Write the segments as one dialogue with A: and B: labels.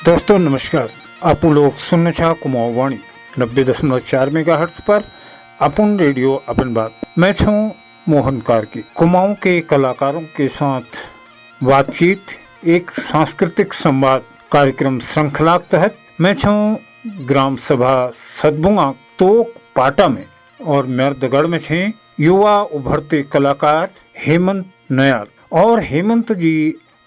A: दोस्तों नमस्कार। आप लोग सुनने छा कुमाऊं वाणी 90.4 मेगाहर्ट्ज पर अपन रेडियो अपन बात। मैं छूं मोहन कार्की। कुमाऊं के कलाकारों के साथ बातचीत एक सांस्कृतिक संवाद कार्यक्रम श्रृंखला के तहत मैं छूं ग्राम सभा सदबुंगा तोक पाटा में और मर्दगढ़ में छे युवा उभरते कलाकार हेमंत नयाल। और हेमंत जी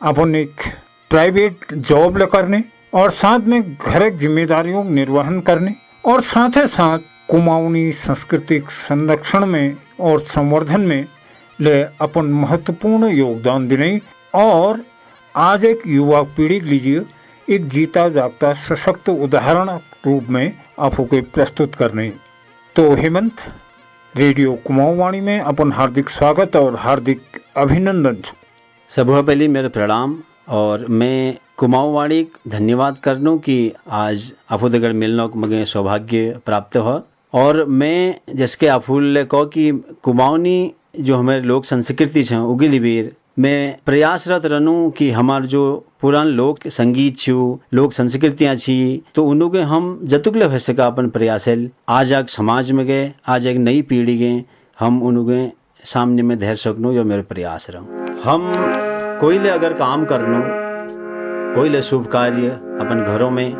A: अपन एक प्राइवेट जॉब ले करने और साथ में घर की जिम्मेदारियों निर्वहन करने और साथ ही साथ कुमाऊनी सांस्कृतिक संरक्षण में और संवर्धन में ले अपन महत्वपूर्ण योगदान देने और आज एक युवा पीढ़ी लीजिए एक जीता जागता सशक्त उदाहरण रूप में आपको के प्रस्तुत करने। तो हेमंत, रेडियो कुमाऊं वाणी में अपन हार्दिक स्वागत और हार्दिक अभिनंदन।
B: सबसे पहले मेरे प्रणाम और मैं कुमाऊं वाणी धन्यवाद करनू कि आज आफूदगढ़ मिलने को मुझे सौभाग्य प्राप्त हो। और मैं जिसके आफूल कहो कि कुमाऊनी जो हमारे लोक संस्कृति है उगिली बीर मैं प्रयासरत रहूँ कि हमार जो पुरान लोक संगीत छू लोक संस्कृतियाँ छी तो उनके हम जतुकले हो सका अपन प्रयास आज एक समाज में गए आज एक नई पीढ़ी गए हम उनके सामने में धैर्य सकूँ जो मेरे प्रयास रहूँ। हम कोई ले अगर काम करनू कोई ले शुभ कार्य अपन घरों में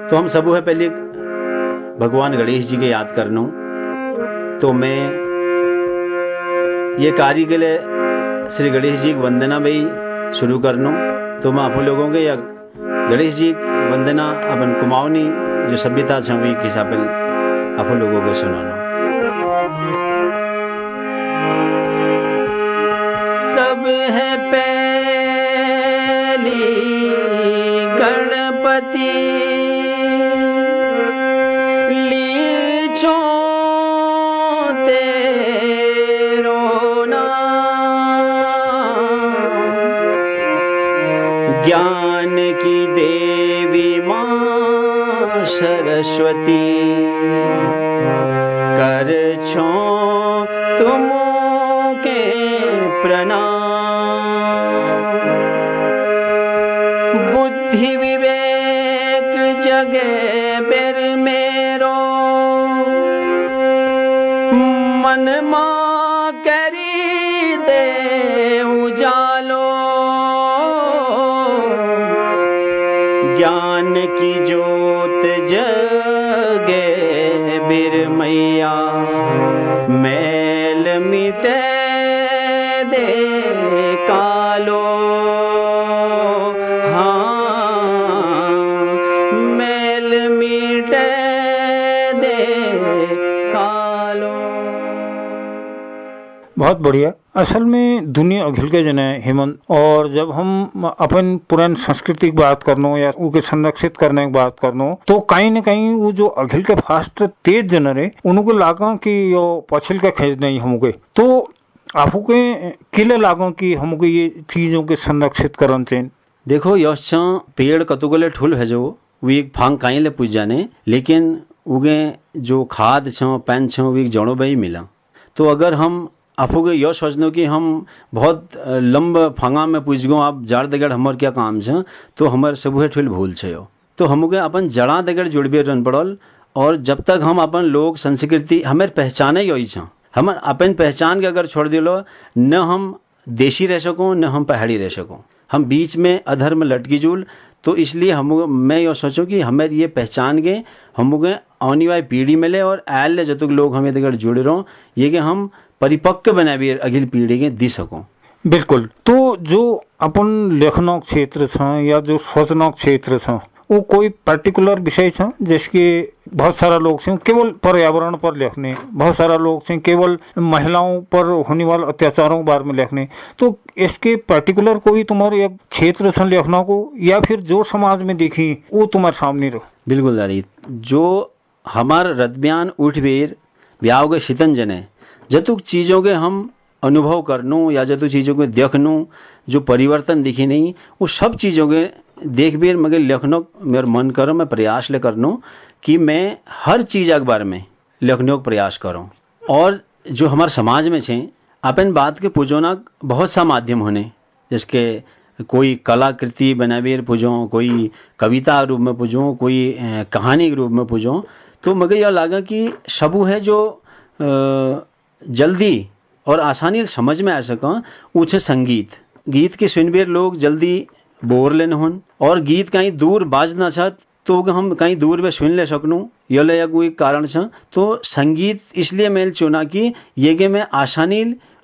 B: तो हम सबू है पहले भगवान गणेश जी के याद करनू। तो मैं ये कार्य के लिए श्री गणेश जी की वंदना भी शुरू करनू। तो मैं आप लोगों के या गणेश जी की वंदना अपन कुमाऊनी जो सभ्यता छवी के हिसाब आप लोगों को सुनाना। सब है पहली गणपति लीचो तेरो नाम ज्ञान की देवी माँ सरस्वती कर छो तुम के प्रणाम बुद्धि विवेक जगे बेर मेरो मन माँ करी दे उजालो ज्ञान की जोत जगे बिर मैया मैल मिटे दे कालो हाँ मैल मिटे दे कालो।
A: बहुत बढ़िया। असल में दुनिया अघिल के जने हेमंत, और जब हम अपन पुरान संस्कृति की बात करनो या उके संरक्षित करने की बात करनो तो कहीं न कहीं वो जो अघिल के फास्ट तेज जनर है उनको लागा कि यो पछिल के खेज नहीं हमके तो आपको के किले लागो कि हमको ये चीजों के संरक्षित करन चाहिए।
B: देखो यश पेड़ कतुगले ठुल है जो वो एक फांग काई ले पूज जाने लेकिन उगे जो खाद छो पैन छो वो एक जड़ो बही मिला। तो अगर हम आपको यह सोचनो कि हम बहुत लंब फांगा में पूछ गो आप जड़ दगड़ हमार क्या काम छे तो हमार सबूहे ठुल भूल छे। तो हमके अपन जड़ा दगड़ जुड़बे रन पड़ल और जब तक हम अपन लोक संस्कृति हमारे पहचाने यही छे हम अपन पहचान के अगर छोड़ दिलो न हम देशी रह सको न हम पहाड़ी रह सको हम बीच में अधर्म लटकी जुल। तो इसलिए हम मैं ये सोचूं कि हमें ये पहचान के हम आने वाली पीढ़ी मिले और आयल जतुक लोग हमें दगड़ जुड़े रहो ये कि हम परिपक्व बना भी अगली पीढ़ी के दी सको।
A: बिल्कुल। तो जो अपन लेखनों क्षेत्र छ या जो सोचनों क्षेत्र छ वो कोई पर्टिकुलर विषय छ जिसके बहुत सारा लोग से केवल पर्यावरण पर लिखने बहुत सारा लोग से केवल महिलाओं पर होने वाले अत्याचारों के बारे में लिखने तो इसके पर्टिकुलर कोई तुम्हारे एक क्षेत्र से लिखना को या फिर जो समाज में देखी वो तुम्हारे सामने रहो।
B: बिल्कुल दादी जो हमार रदब्यान उठ बेर ब्याह के शीतन जने जतुक चीज़ों के हम अनुभव करनू या जतुक चीज़ों के देखनू जो परिवर्तन दिखी नहीं वो सब चीज़ों के देख भी मगर लिखनो मेरा मन करो मैं प्रयास ले करनू कि मैं हर चीज़ के बारे में लिखने का प्रयास करूँ। और जो हमारे समाज में छे अपन बात के पुजोना बहुत सा माध्यम होने जिसके कोई कलाकृति बनाबीर पुजो, कोई कविता रूप में पुजो, कोई कहानी के रूप में पुजो। तो मगे यह लागा कि सबू है जो जल्दी और आसानी से समझ में आ सका वो छे संगीत। गीत के सुनबीर लोग जल्दी बोर लेन होन, और गीत कहीं दूर बाजना चाहत तो हम कहीं दूर में सुन ले सकूँ, यह ले कोई कारण छ। तो संगीत इसलिए मैं चुना कि ये मैं आसानी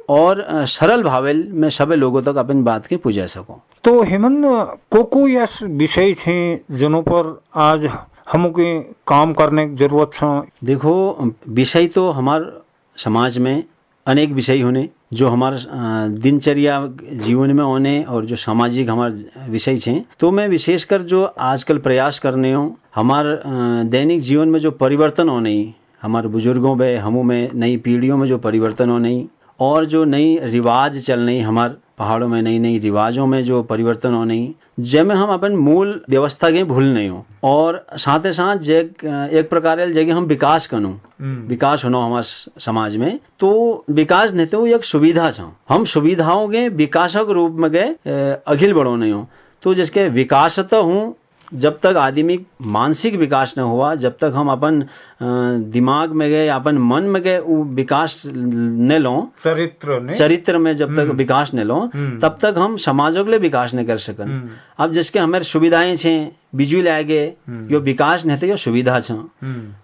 B: और सरल भावेल में सभी लोगों तक अपन बात के पुजा सकूं।
A: तो हेमंत को यस विषय छे जिनों पर आज हमके काम करने की जरूरत छ?
B: देखो, विषय तो हमार समाज में अनेक विषय होने जो हमारे दिनचर्या जीवन में होने और जो सामाजिक हमारे विषय हैं। तो मैं विशेषकर जो आजकल प्रयास करने हूँ हमारे दैनिक जीवन में जो परिवर्तन होने, हमारे बुजुर्गों में, हमों में, नई पीढ़ियों में जो परिवर्तन होने और जो नई रिवाज चल रही हमारे पहाड़ों में, नई नई रिवाजों में जो परिवर्तन होने, जैमें हम अपन मूल व्यवस्था के भूल नहीं हो, और साथ ही साथ एक प्रकार जगह हम विकास करूँ, विकास होना हमारे समाज में। तो विकास नहीं तो एक सुविधा छ, हम सुविधाओं के विकासक रूप में गए अखिल बढ़ो नहीं हो। तो जिसके विकास तो हूँ, जब तक आदमी मानसिक विकास न हुआ, जब तक हम अपन दिमाग में गए, अपन मन में गए वो विकास न लो, चरित्र में जब तक विकास न लो, तब तक हम समाजों के लिए विकास नहीं कर सकन। अब जिसके हमारे सुविधाएं छे, बिजली आ गए, यो विकास नहीं थे, यो सुविधा छ।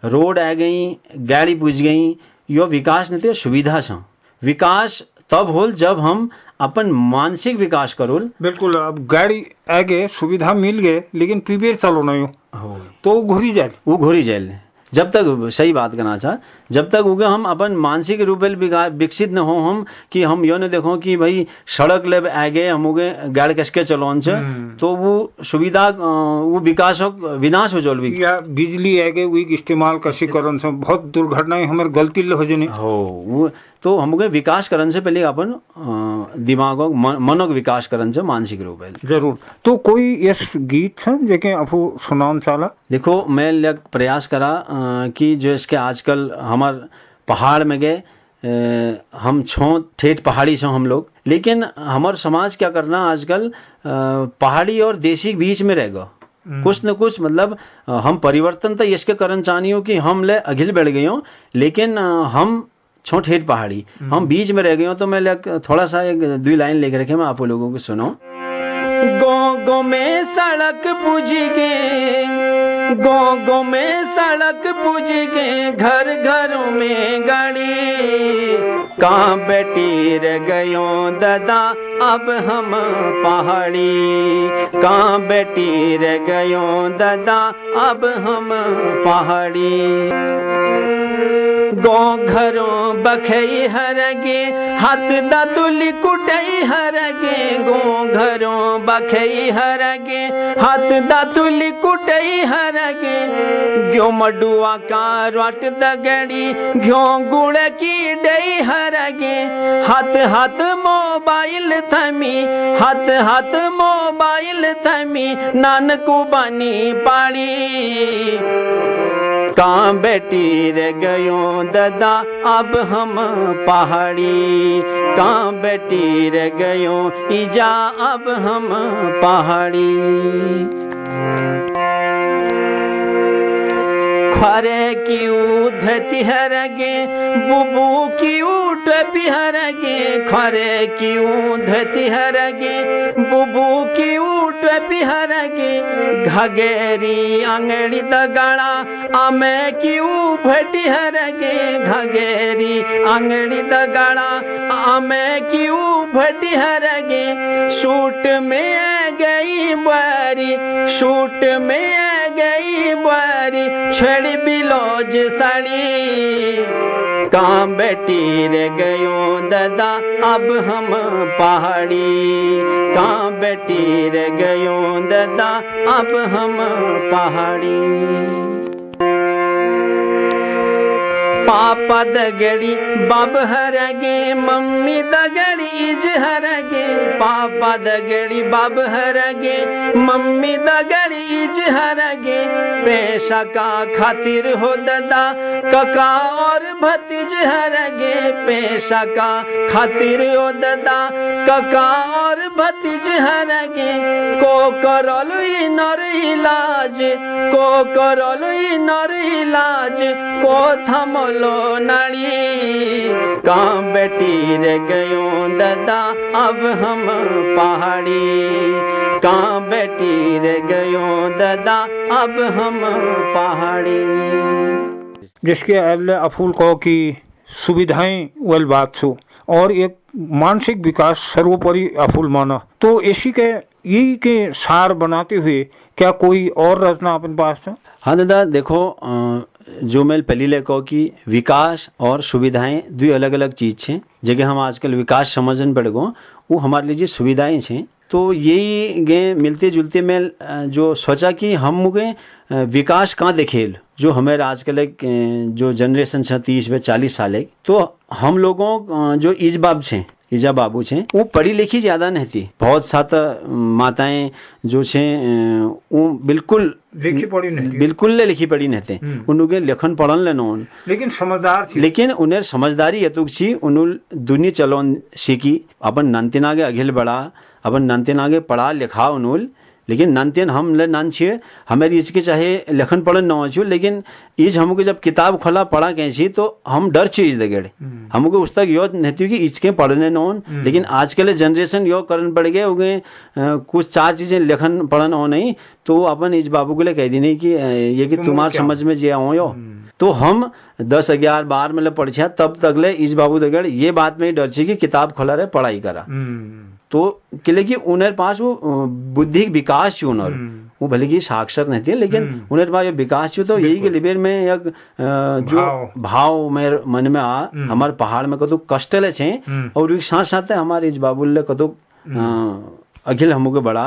B: रोड आ गई, गाड़ी पूछ गई, यो विकास नहीं थे, यो सुविधा छ। विकास तब होल जब हम अपन मानसिक विकास करोल।
A: बिल्कुल, अब गाड़ी आगे सुविधा मिल गए लेकिन पीबीर चलो नहीं हो तो वो घुरी जाए। जब तक सही बात करना चाह, जब तक उगे हम अपन मानसिक रूप विकसित न हो, हम कि हम यो न देखो कि भाई सड़क ले आगे हम उगे गाड़ी कसके चलो, तो वो सुविधा वो विकास विनाश हो जाए। या बिजली आगे वो इस्तेमाल कसी करन से बहुत दुर्घटनाएं हमारे गलती ले हो जने
B: हो। वो तो हम विकास करन से पहले अपन दिमागों मनों का विकास करन से मानसिक रूप है
A: जरूर। तो कोई यस गीत है जेके आपको सुनान चाला?
B: देखो, मैं प्रयास करा कि जो इसके आजकल हमार पहाड़ में गए, हम ठेठ पहाड़ी छो हम लोग, लेकिन हमार समाज क्या करना आजकल पहाड़ी और देसी बीच में रहेगा कुछ न कुछ। मतलब हम परिवर्तन तो इसके कारण चाहनी हो कि हम ले अघिल बढ़ गए हो, लेकिन हम ठेठ पहाड़ी, हम बीच में रह गए हो। तो मैं थोड़ा सा एक 2 लाइन लेकर रखे, मैं आप लोगों को सुनो। गो में सड़क पूछ गे, गो में सड़क पूछ गे, घर घरों में गाड़ी, कहाँ बैठी रह गयो दादा अब हम पहाड़ी, कहाँ बैठी रह गयो दादा अब हम पहाड़ी। गो घरों बखई हरगे, हाथ दातुली कुटई हरगे, गो घरों बखई हरगे, हाथ दातुली कुटई हरगे, ग्यो मडुआ का रट दगड़ी, ग्यो गुड़ की डई हरगे, हाथ हाथ मोबाइल थमी, हाथ हाथ मोबाइल थमी, नानकू बनी पाड़ी, कहाँ बैठी रह गयो दादा अब हम पहाड़ी, कहाँ बैठी रह गयो ईजा अब हम पहाड़ी। खरे की उधती हरगे, बुबू की उठ पिहरगे, खरे की उधती हरगे, बुबू की उठ पिहरगे, घगेरी अंगड़ी दगड़ा आमे की उभटी हरगे, घगेरी अंगड़ी दगड़ा आमे की उभटी हरगे, सूट में आ गई बारी, सूट में आ गई बारी, छड़ी बिलोज साड़ी, कहाँ बैठी रह गयो दादा अब हम पहाड़ी, कहाँ बैठी रह गयो दादा अब हम पहाड़ी। पापा दगड़ी बब हरगे, मम्मी दगड़ी ईज हरगे, पापा दगड़ी बाब हरगे, मम्मी दगड़ी ईज हरगे, पैसा का खातिर हो ददा कका और भतीज हरगे, पैसा का खातिर हो ददा कका और भतीज हरगे, को करलु नर इलाज, को करलु नर इलाज, को थमलो नाड़ी, कहाँ बेटी रे गयो ददा अब हम पहाड़ी, कहाँ बेटी रे गयो ददा अब हम पहाड़ी।
A: जिसके अल्ले अफूल को की सुविधाएं वल बात छो और एक मानसिक विकास सर्वोपरि अफूल माना, तो इसी के यही के सार बनाते हुए क्या कोई और रचना अपन पास है?
B: हाँ दादा देखो, जो मैं पहले ले कहो कि विकास और सुविधाएं दो अलग अलग चीज छे। जगह हम आजकल विकास समझन पड़ गो, वो हमारे लिए सुविधाएं छे। तो यही गे मिलते जुलते में जो सोचा कि हम मुझे विकास कहाँ देखेल, जो हमारे आजकल जो जनरेशन है 30-40 साल, तो हम लोगों जो इज बाब छे, ईजा बाबू छे, वो पढ़ी लिखी ज़्यादा नहीं थी। बहुत सात माताएं जो छे वो बिल्कुल
A: लिखी पढ़ी नहीं थी,
B: बिल्कुल लिखी पढ़ी नहीं थे। उनके लेखन पढ़न ले नोन,
A: लेकिन समझदार थी,
B: लेकिन उन्हें समझदारी यतुक छी, उन्होंने दुनिया चलोन सीखी, अपन नंतिन आगे अघिल बढ़ा, अपन नंतिन आगे पढ़ा लिखा उन्होंने, लेकिन नंतिन हम ले नन छे, हमारे इज के चाहे लेखन पढ़न न हो, लेकिन इज हमको जब किताब खोला पढ़ा कैसी तो हम डर छे इज दगेड़े, हमको उस तक योद नहीं थी कि इसके पढ़ने न हो। लेकिन आजकल जनरेशन यो करन पड़ गए हो गए, कुछ 4 चीजें लेखन पढ़न हो नहीं, तो अपन इज बाबू के लिए कह दी नहीं कि ये कि तुम्हारे समझ में जे हो यो, तो हम 10, 11, 12 मतलब पढ़ तब तक ले इज बाबू दगड़ ये बात में ही डर छे कि किताब खोला रहे पढ़ाई करा, तो किले कि उनर पास वो बुद्धि विकास छे, उनर वो भले की साक्षर नहीं थे, लेकिन उनर पास विकास छे। तो यही के लिबेर में एक जो भाव मेरे मन में आ, हमारे पहाड़ में कतो कष्ट ले छे, और एक साथ साथ हमारे इस बाबुल कतो अखिल हमको बड़ा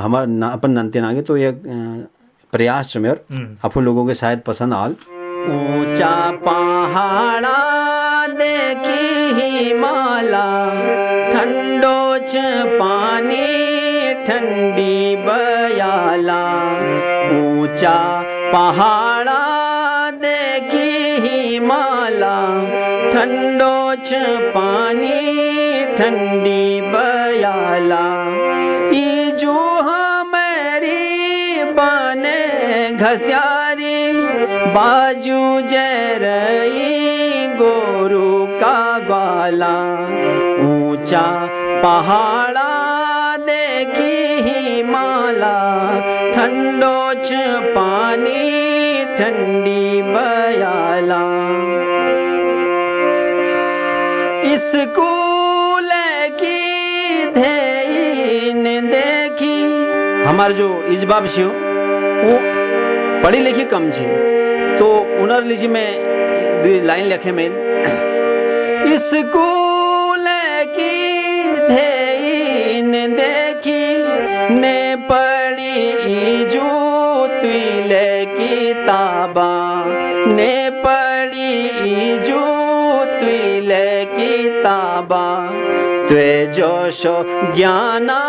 B: हमारा अपन नंते नागे, तो एक प्रयास छे मेर आप लोगों के शायद पसंद आल। ऊंचा पहाड़ा देखी हिमाला, ठंडो च पानी ठंडी बयाला, ऊंचा पहाड़ा देखी हिमाला, ठंडो च पानी ठंडी बयाला, ईजू हमारी बने घस्यारी, बाजू जरई गोरू का ग्वाला, ऊंचा पहाड़ा देखी हिमाला, ठंडो च पानी ठंडी बयाला, स्कूल की धेइन देखी, हमारे जो इजबाब छे वो पढ़ी लिखी कम छे, तो उनर लीजिए में 2 लाइन लिखे में, स्कूल की धेइन देखी, ने पढ़ी जो तुले किताबा, ने पढ़ी जो तुले किताबा, त्वे जोशो ज्ञाना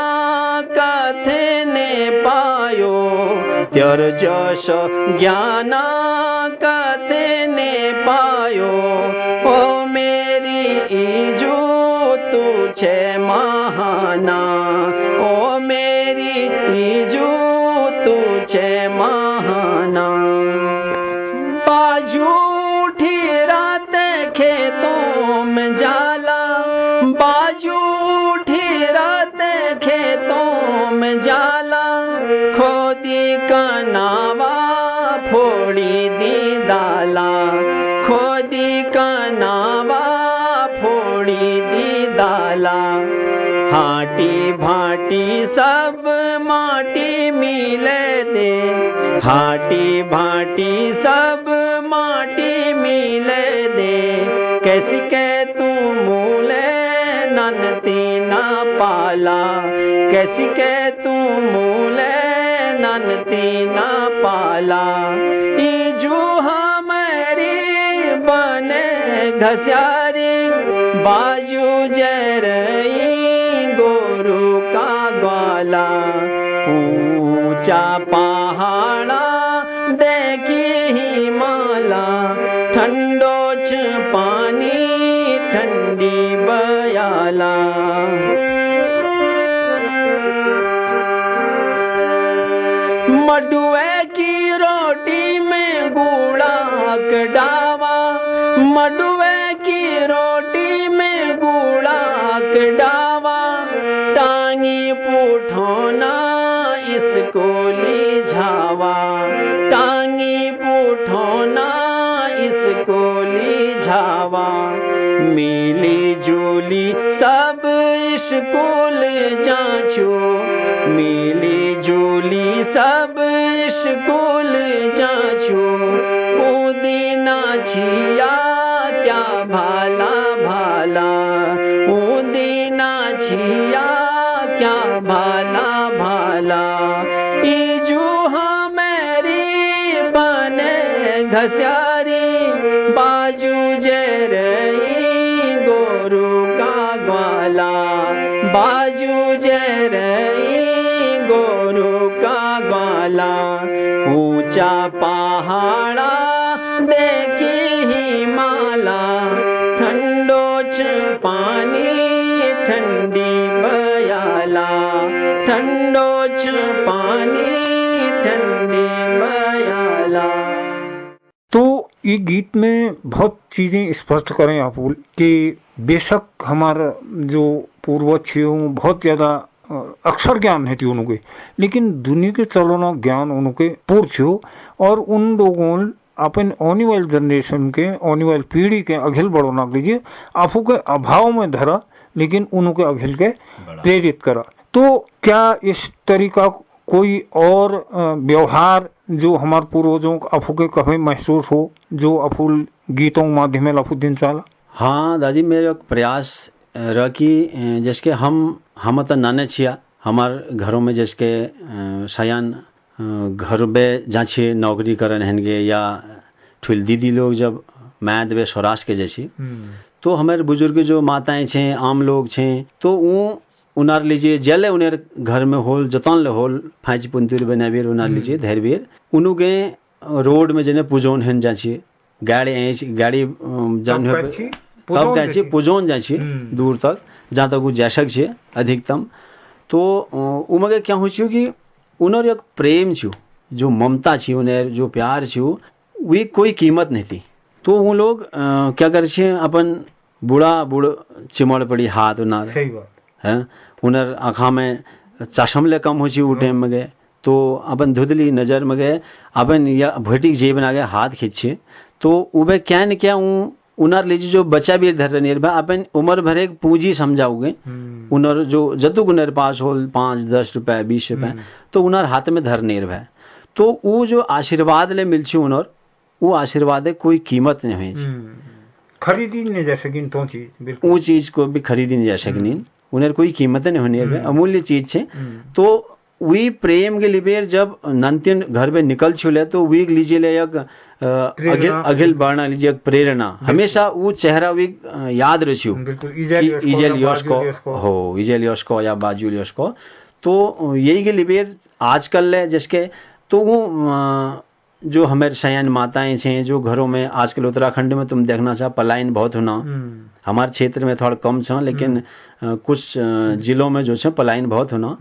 B: कथे ने पायो, त्योर जोशो ज्ञाना कथे ने पायो, ओ मेरी इजू तू छे महाना, ओ मेरी इजू तू छे महाना, बाजू उठी रात खेतों में जाला, बाजू उठी रात खेतों में जाला, खोदी कनावा फोड़ी दी दाला, खोदी कनावा फोड़ी दी दाला, हाटी भाटी सब माटी मिले दे, हाटी भाटी सब माटी मिले दे, कैसी के तू मूले ननती ना पाला, कैसी के तू मूले ननती ना पाला, इजू हमारी बने घस्यारी, बाजू जरई गोरु का ग्वाला, ऊंचा पहाड़ा देखी हिमाला, ठंडोच पानी ठंडी बयाला। मडुए की रोटी में गुड़ा कडावा, मडुए की रोटी में गुड़ा कडावा, टांगी पुठोना इसको ली झावा, टांगी पुठोना इसको ली झावा। मिली जुली सब स्कूल जाचो, मिली जुली सब स्कूल जाचो, पुदीना छिया क्या भाला भाला, पुदीना छिया क्या भाला भाला। इजू हमारी बने घस्यारी, बाजू जरई गोरु का ग्वाला, बाजू जरई गोरु का ग्वाला, ऊंचा पहाड़ा देखी हिमाला, ठंडोच पानी ठंडी बयाला, ठंडोच पानी ठंडी बयाला।
A: तो ये गीत में बहुत चीज़ें स्पष्ट करें आप कि बेशक हमारा जो पूर्वज थे बहुत ज़्यादा अक्षर ज्ञान है थी उनके, लेकिन दुनिया के चलना ज्ञान उनके पूर्ण छो, और उन लोगों अपन आने वाली जनरेशन के आने वाली पीढ़ी के अघिल बढ़ोना लीजिए आपू के अभाव में धरा, लेकिन उनके अघिल के प्रेरित करा। तो क्या इस तरीका कोई और व्यवहार जो हमारे पूर्वजों अफू के कभी महसूस हो जो अफूल गीतों के माध्यम में अफू दिन चाला?
B: हाँ दादी, मेरा प्रयास रह कि जैसे हम तो नाने छिया, हमार घरों में जैसे सयान घर में जा छे नौकरी करन हनगे, या ठुल दीदी लोग जब मैं देवे स्वराज के जैसी, तो हमारे बुजुर्ग जो माताएं छे आम लोग छे, तो वो उनार लीजिए जले उन्हें घर में होल जतन ले होल फाइज पुंतुर बनाबीर उनार लीजिए धैर्यवीर उनु के रोड में जने पूजोन हन जाछिए, गाड़ी जान तब कहछी पूजोन जाछी दूर तक जहाँ तक वो जैसक छे अधिकतम। तो उमगे क्या हो कि उनर एक प्रेम छु, जो ममता छी, उन्हें जो प्यार छु, वे कोई कीमत नहीं थी। तो वो लोग क्या कर छे अपन बूढ़ चिमड़ पड़ी हाथ उनार,
A: सही बात
B: है, उनर आँखा में चश्मले कम हो उ टाइम में गए, तो अपन धुधली नज़र में गए, अपन या भटिक जे बना गए हाथ खींचे, तो उबे क्या न क्या उनर लीजिए जो बच्चा भी धर निर्भय अपन उम्र भर एक पूंजी समझाओगे, उनर जो जतुक उनर पास हो 5-10 रुपए 20 रुपए, तो उनर हाथ में धर निर्भय, तो वो जो आशीर्वाद ले मिल छे उनर, वो आशीर्वाद कोई कीमत नहीं है,
A: खरीदी नहीं जा सकिन तो चीज,
B: वो चीज को भी खरीदी नहीं जा सकिन, उन्हें कोई कीमत नहीं होनी है, अमूल्य चीज है। तो वी प्रेम के लिए जब नंतिन घर में निकल छुले, तो वी लीजिए ले एक अघिल बढ़ना लीजिए एक प्रेरणा, हमेशा वो चेहरा वी याद रखियो, इजेल यश को हो, इजेल यश को या बाजू यश को। तो यही के लिए आजकल ले जिसके, तो वो जो हमारे सयान माताएं हैं जो घरों में आजकल उत्तराखंड में तुम देखना चाह पलायन बहुत होना, हमारे क्षेत्र में थोड़ा कम छ, लेकिन कुछ जिलों में जो है पलायन बहुत होना,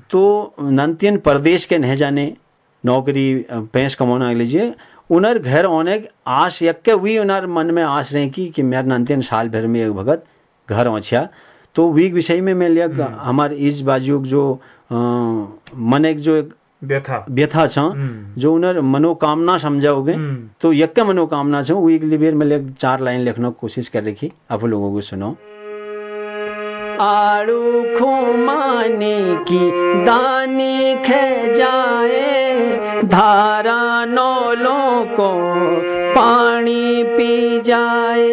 B: तो नंतियन प्रदेश के नहीं जाने नौकरी पैस कमाना लीजिए, उनर घर होने आश यक्के हुई उनर मन में आश रहे कि मेरे नंतियन साल भर में एक भगत घर अच्छा। तो वी विषय में मैं लिया हमारे इस बाजू जो मन एक जो एक व्यथा छ, जो उन्हें मनोकामना समझाओगे, तो यक्का मनोकामना छ, वो एक लिए मैं 4 लाइन लिखने की कोशिश कर रखी, आप लोगों को सुनो। आड़ू खुमानी की दानी खे जाए, धारा नौलों को पानी पी जाए,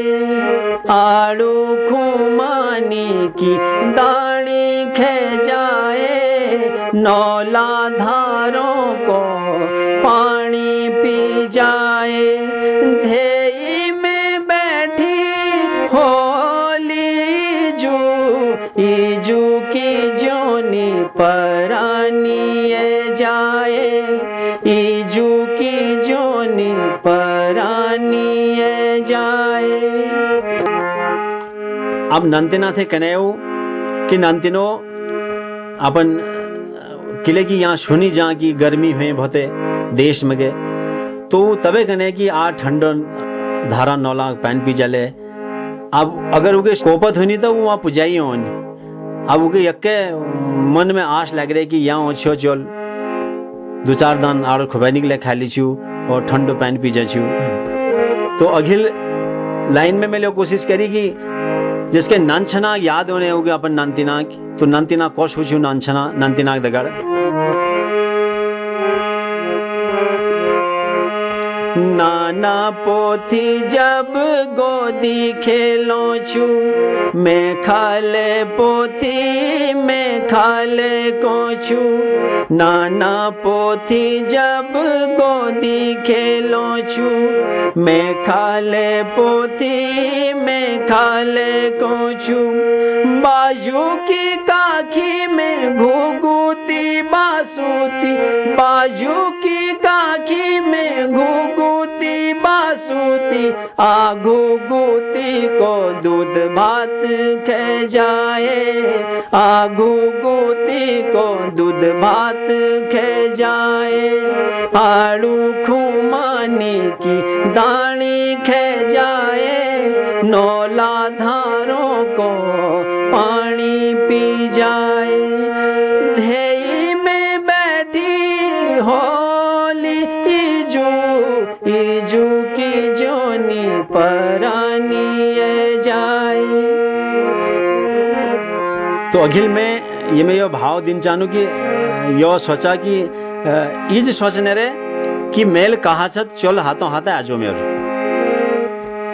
B: आड़ू खुमानी की दानी खे जाए, नौला धारों को पानी पी जाए, धेई में बैठी होली ईजू की जोनी परानी जाए, ईजू की जोनी परानी जाए। अब नंतिनाथे कनेऊ कि नंतिनो अपन किले की यहाँ सुनी जहाँ की गर्मी हुए बहुते देश में गए, तो तबे कने कि आ ठंडो धारा नौला पैन पी जले। अब अगर उके कोपत होनी तो वो वहाँ पुजाई होनी। अब उके यक्के मन में आश लग रहे कि यहाँ अच्छो चल 2-4 दान आड़ खुबा निकले खा ली छू और ठंडो पैन पी जाछू। तो अघिल लाइन में मैंने कोशिश करी कि जिसके नंछनाग याद होने होगे अपन नंतिनाग, तो नंतिनाग कोश हुचू नंछना नंतिनाग दगड़। नाना पोथी जब गोदी खेलो छू, मैं खाले पोथी मैं खाले को छू। नाना पोथी जब गोदी खेलो छू, मैं खाले पोथी मैं खाले को छू। बाजू की काखी में घुघुती बासूती, बाजू की काखी में घुघुती बासूती। आ घुघुती को दूध भात खे जाए, आ घुघुती को दूध भात खे जाए। आड़ू खुमानी की दानी खे जाए, नौला धारों को पानी पी जाए। धेई में बैठी होली ईजू, ईजू की जोनी परानी जाए। तो अखिल में ये मैं यो भाव दिन जानू कि यो सोचा कि इज सोचने रे कि मेल कहा छत चल हाथों हाथ आजो मेरे।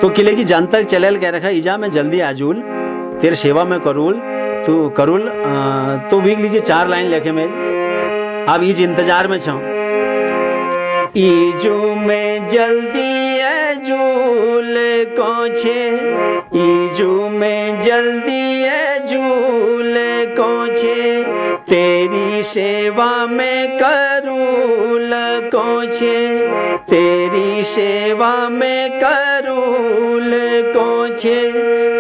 B: तो किले की जान तक चलेल कह रखा इजा मैं जल्दी आजूल तेरे सेवा में करूल तू करूल। तो वीक लीजिए 4 लाइन लेके मेल। अब इज इंतजार में छो। ईजू में जल्दी आजूल को छे, ईजू में जल्दी आजूल को छे। तेरी सेवा में करूल को छे, तेरी सेवा में करूल को छे।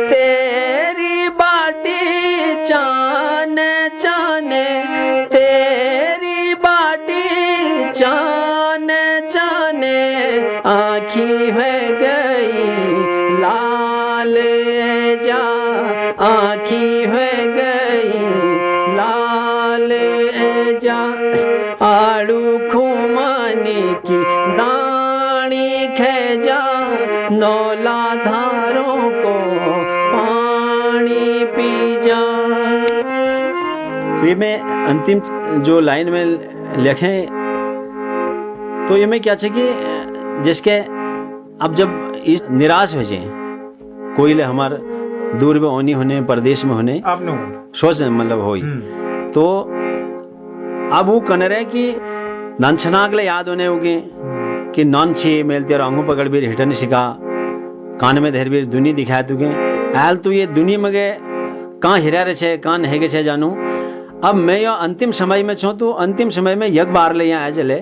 B: तेरी बाटी चान चाने, तेरी बाटी चान चाने। आँखी है गई लाल जा, आँखी है गई लाल जा। आड़ू खुमानी की दानी खे जा, नौला धारों को पानी पी जा। तो ये मैं अंतिम जो लाइन में लिखे तो ये मैं क्या चाहिए जिसके अब जब इस निराश हो जाए कोई ले हमार दूर में होनी होने परदेश में होने सोच मतलब हो तो अब वो कहने रहे कि नंछनाग ले याद होने होगे कि नॉन छे मेल तेरा आंगू पकड़ भी हिटन सिखा कान में धैर भी दुनी दिखाया तुगे आल तू ये दुनी में गए कहाँ हिरा रहे छे कहाँ नहे छे जानू। अब मैं यो अंतिम समय में छूँ तो अंतिम समय में यक बार ले यहाँ आ जले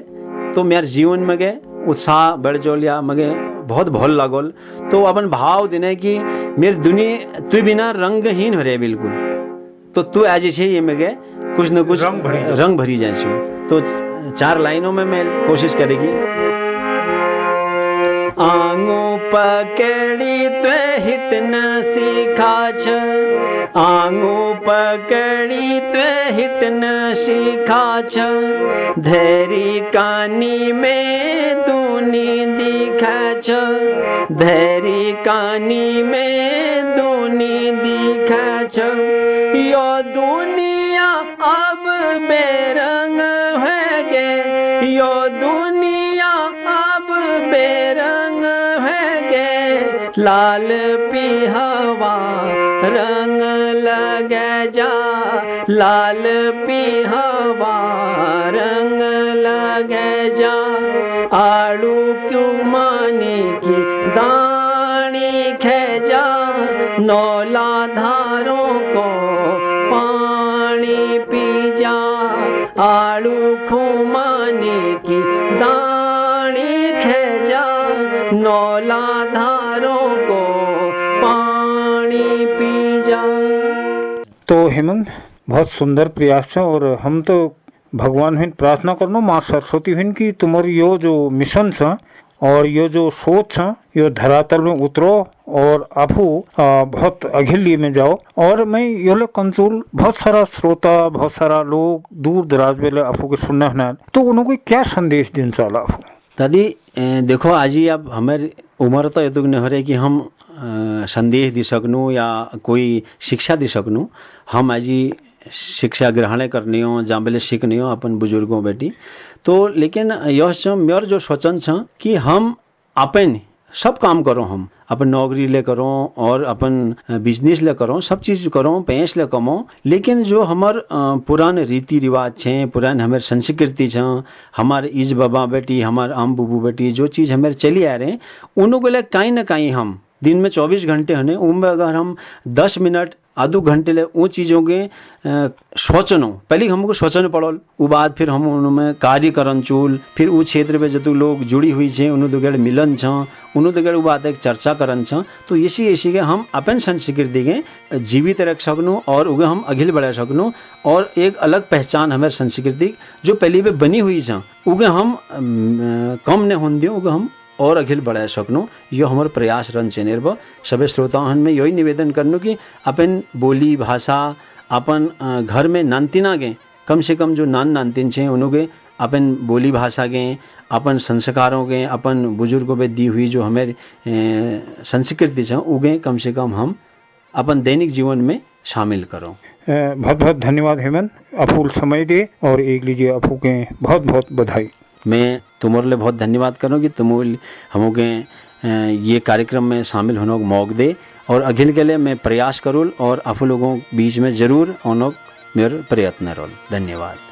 B: तो मेरे जीवन में गए उत्साह बढ़ जोल या मगे बहुत भल लागल। तो अपन भाव देने की मेरी दुनिया तू बिना रंगहीन हो रहे बिल्कुल। तो तू आज छे ये में गए कुछ न कुछ रंग भरी जाए। तो 4 लाइनों में मैं कोशिश करेगी। आंगू पकड़ी तो हिट न सीखा छ, आंगू पकड़ी तो हिट न सीखा छ। धैरी कानी में दूनी दिखा छ, धैरी कानी में दूनी दिखा छ। यो दुनिया अब बेरंग है गे, यो दुनिया अब बेरंग है गे। लाल पिहवा रंग लगे जा, लाल पिहवा रंग लगे जा। आड़ू क्यों मानी की दानी खे जा, नौला धारों को आड़ू खुमानी की दानी खेजा, नौला धारों को पानी पी जा।
A: तो हेमंत बहुत सुंदर प्रयास है और हम तो भगवान हिन प्रार्थना करनो माँ सरस्वती हिन की तुम्हारी यो जो मिशन छ और यो जो सोच छ यो धरातल में उतरो और आपू बहुत अघिल्ली में जाओ। और मैं योले कंसूल बहुत सारा श्रोता बहुत सारा लोग दूर दराज में आपू के सुनना है तो उनको क्या संदेश दिन चाला आपू?
B: दादी देखो आज ही अब हमारी उम्र तो ये नहीं हो रही कि हम संदेश दे सकूँ या कोई शिक्षा दे सकूँ। हम आज ही शिक्षा ग्रहण करनी हो जहाँ बेले सीखनी हो अपन बुजुर्गों बेटी तो लेकिन यह मेर जो सोचन छ कि हम अपन सब काम करो, हम अपन नौकरी ले करो और अपन बिजनेस ले करो, सब चीज़ करो, पैस ले कमाओ, लेकिन जो हमार पुराने रीति रिवाज छे, पुराने हमारे संस्कृति छ, हमारे इज बाबा बेटी हमारे आम बुबू बेटी जो चीज़ हमारे चली आ रहे उनको ले कहीं ना कहीं हम दिन में 24 घंटे होने उनमें अगर हम 10 मिनट आधो घंटे ले वो चीज़ों के सोचनो पहले हमको सोचने पड़ल वो बाद फिर हम उनमें कार्य करन चूल फिर वो क्षेत्र में जो लोग जुड़ी हुई छे उन्होंने दोगेड़ मिलन छ उन्होंने दोगेड़ वो बात एक चर्चा करन छ तो इसी के हम अपन संस्कृति के जीवित रख सकूँ और उगे हम अगिल बढ़ा सकूँ और एक अलग पहचान हमारे संस्कृति जो पहले पे बनी हुई छ उगे हम कम न होने दियो उगे हम और अघिल बढ़ा सकूँ। यो हमारे प्रयास रन चेनेर ब सभी श्रोताओं में यही निवेदन करनू कि अपन बोली भाषा अपन घर में नानतीना गे कम से कम जो नानतीन छे उनके अपन बोली भाषा गे अपन संस्कारों के अपन बुजुर्गों पे दी हुई जो हमारे संस्कृति छ उगे कम से कम हम अपन दैनिक जीवन में शामिल करो।
A: बहुत बहुत धन्यवाद हेमंत, अफूल समय दे और एक लीजिए अफू के बहुत बहुत बधाई।
B: मैं तुम्हारे लिए बहुत धन्यवाद करूँ कि तुम हमके ये कार्यक्रम में शामिल होने को मौका दे और अगिल के लिए मैं प्रयास करूँ और आप लोगों बीच में जरूर होने मेरे प्रयत्न रोल। धन्यवाद।